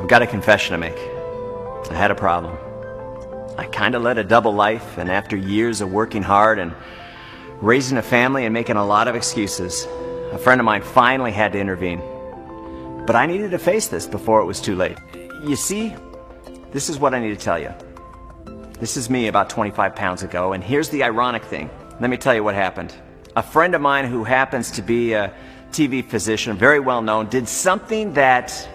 I've got a confession to make. I had a problem. I kind of led a double life, and after years of working hard and raising a family and making a lot of excuses, a friend of mine finally had to intervene. But I needed to face this before it was too late. You see, this is what I need to tell you. This is me about 25 pounds ago, and here's the ironic thing. Let me tell you what happened. A friend of mine who happens to be a TV physician, very well known, did something that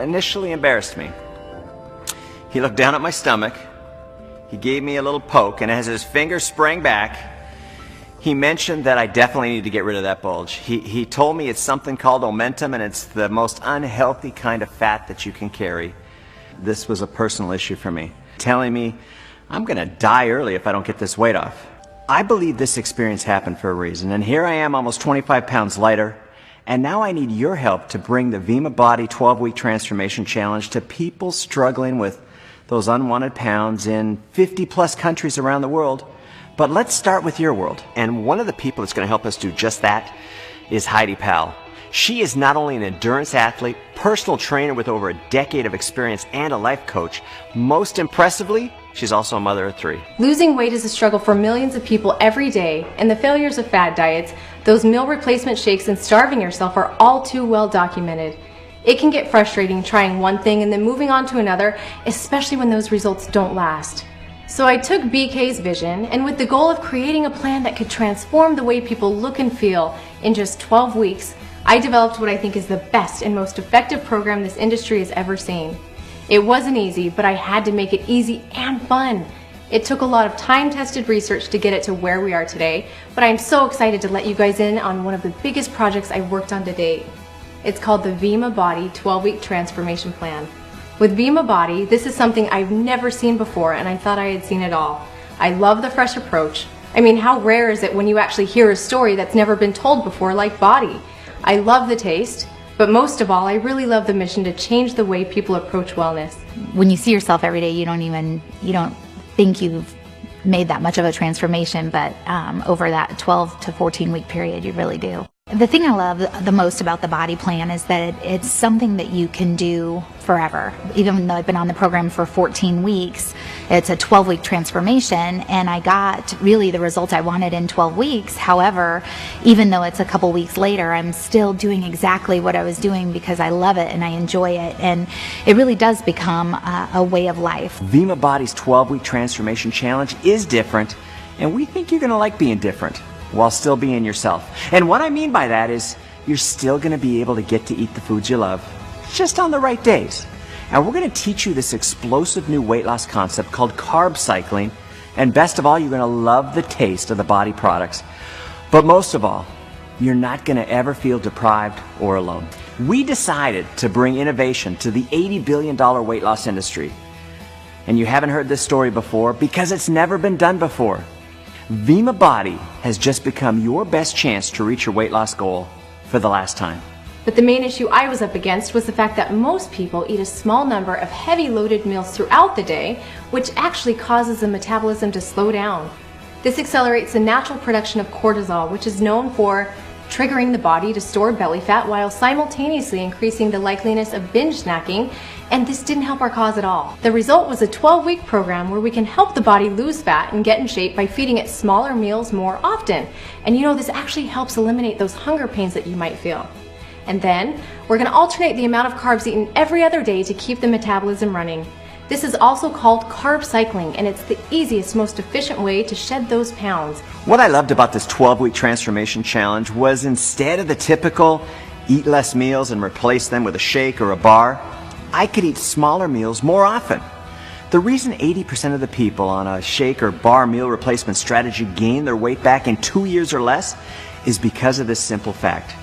initially embarrassed me. He looked down at my stomach, he gave me a little poke, and as his finger sprang back, he mentioned that I definitely need to get rid of that bulge. He told me it's something called omentum, and it's the most unhealthy kind of fat that you can carry. This was a personal issue for me, telling me I'm gonna die early if I don't get this weight off. I believe this experience happened for a reason, and here I am almost 25 pounds lighter, and now I need your help to bring the Vemma Body 12-week transformation challenge to people struggling with those unwanted pounds in 50-plus countries around the world. But let's start with your world. And one of the people that's going to help us do just that is Heidi Powell. She is not only an endurance athlete, personal trainer with over a decade of experience, and a life coach. Most impressively, she's also a mother of 3. Losing weight is a struggle for millions of people every day, and the failures of fad diets, those meal replacement shakes, and starving yourself are all too well documented. It can get frustrating trying one thing and then moving on to another, especially when those results don't last. So I took BK's vision, and with the goal of creating a plan that could transform the way people look and feel in just 12 weeks, I developed what I think is the best and most effective program this industry has ever seen. It wasn't easy, but I had to make it easy and fun. It took a lot of time-tested research to get it to where we are today, but I'm so excited to let you guys in on one of the biggest projects I've worked on to date. It's called the Vemma Body 12-week transformation plan. With Vemma Body, this is something I've never seen before, and I thought I had seen it all. I love the fresh approach. I mean, how rare is it when you actually hear a story that's never been told before, like Body? I love the taste, but most of all, I really love the mission to change the way people approach wellness. When you see yourself every day, you don't think you've made that much of a transformation, but over that 12 to 14 week period, you really do. The thing I love the most about the Body plan is that it's something that you can do forever. Even though I've been on the program for 14 weeks, it's a 12-week transformation, and I got really the results I wanted in 12 weeks. However, even though it's a couple weeks later, I'm still doing exactly what I was doing because I love it and I enjoy it, and it really does become a way of life. Vemma Body's 12-week transformation challenge is different, and we think you're going to like being different while still being yourself. And what I mean by that is you're still going to be able to get to eat the foods you love, just on the right days. And we're going to teach you this explosive new weight loss concept called carb cycling. And best of all, you're going to love the taste of the Body products. But most of all, you're not going to ever feel deprived or alone. We decided to bring innovation to the $80 billion weight loss industry. And you haven't heard this story before because it's never been done before. Vemma Body has just become your best chance to reach your weight loss goal for the last time. But the main issue I was up against was the fact that most people eat a small number of heavy loaded meals throughout the day, which actually causes the metabolism to slow down. This accelerates the natural production of cortisol, which is known for triggering the body to store belly fat while simultaneously increasing the likeliness of binge snacking, and this didn't help our cause at all. The result was a 12-week program where we can help the body lose fat and get in shape by feeding it smaller meals more often. And you know, this actually helps eliminate those hunger pains that you might feel. And then, we're going to alternate the amount of carbs eaten every other day to keep the metabolism running. This is also called carb cycling, and it's the easiest, most efficient way to shed those pounds. What I loved about this 12-week transformation challenge was instead of the typical eat less meals and replace them with a shake or a bar, I could eat smaller meals more often. The reason 80% of the people on a shake or bar meal replacement strategy gain their weight back in 2 years or less is because of this simple fact.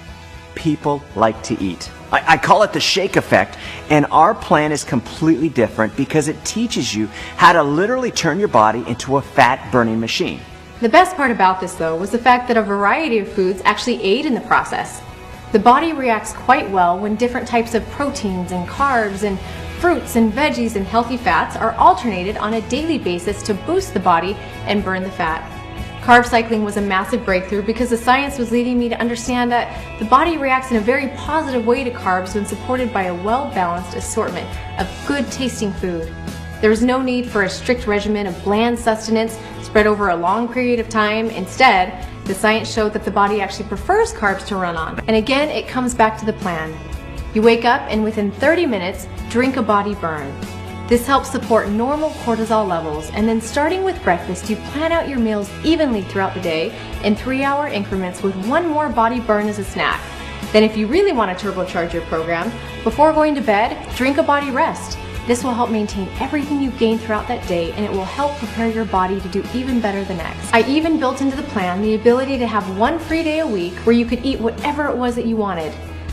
People like to eat. I call it the shake effect, and our plan is completely different because it teaches you how to literally turn your body into a fat-burning machine. The best part about this, though, was the fact that a variety of foods actually aid in the process. The body reacts quite well when different types of proteins and carbs and fruits and veggies and healthy fats are alternated on a daily basis to boost the body and burn the fat. Carb cycling was a massive breakthrough because the science was leading me to understand that the body reacts in a very positive way to carbs when supported by a well-balanced assortment of good-tasting food. There was no need for a strict regimen of bland sustenance spread over a long period of time. Instead, the science showed that the body actually prefers carbs to run on. And again, it comes back to the plan. You wake up and within 30 minutes, drink a body burn. This helps support normal cortisol levels, and then starting with breakfast, you plan out your meals evenly throughout the day in 3-hour increments with one more body burn as a snack. Then if you really want to turbocharge your program, before going to bed, drink a body rest. This will help maintain everything you've gained throughout that day, and it will help prepare your body to do even better the next. I even built into the plan the ability to have one free day a week where you could eat whatever it was that you wanted.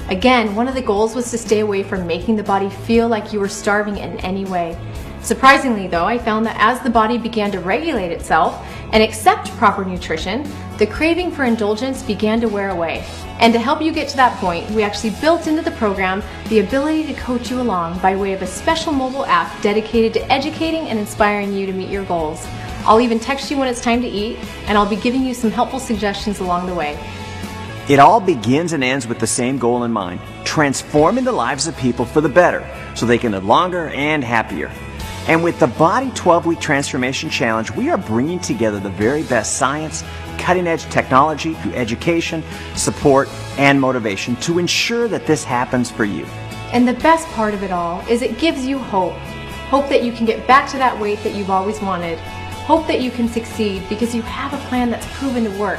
Again, one of the goals was to stay away from making the body feel like you were starving in any way. Surprisingly though, I found that as the body began to regulate itself and accept proper nutrition, the craving for indulgence began to wear away. And to help you get to that point, we actually built into the program the ability to coach you along by way of a special mobile app dedicated to educating and inspiring you to meet your goals. I'll even text you when it's time to eat, and I'll be giving you some helpful suggestions along the way. It all begins and ends with the same goal in mind: transforming the lives of people for the better so they can live longer and happier. And with the Body 12-Week Transformation Challenge, we are bringing together the very best science, cutting-edge technology, education, support, and motivation to ensure that this happens for you. And the best part of it all is it gives you hope. Hope that you can get back to that weight that you've always wanted. Hope that you can succeed because you have a plan that's proven to work.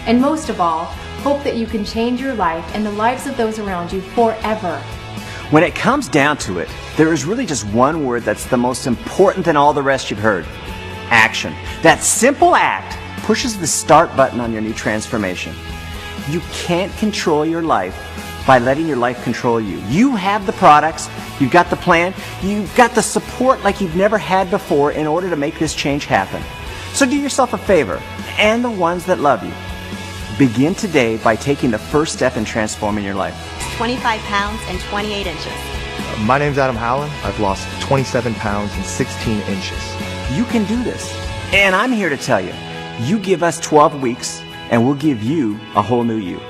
And most of all, hope that you can change your life and the lives of those around you forever. When it comes down to it, there is really just one word that's the most important than all the rest you've heard: action. That simple act pushes the start button on your new transformation. You can't control your life by letting your life control you. You have the products, you've got the plan, you've got the support like you've never had before in order to make this change happen. So do yourself a favor, and the ones that love you. Begin today by taking the first step in transforming your life. 25 pounds and 28 inches. My name's Adam Howland. I've lost 27 pounds and 16 inches. You can do this. And I'm here to tell you, you give us 12 weeks and we'll give you a whole new you.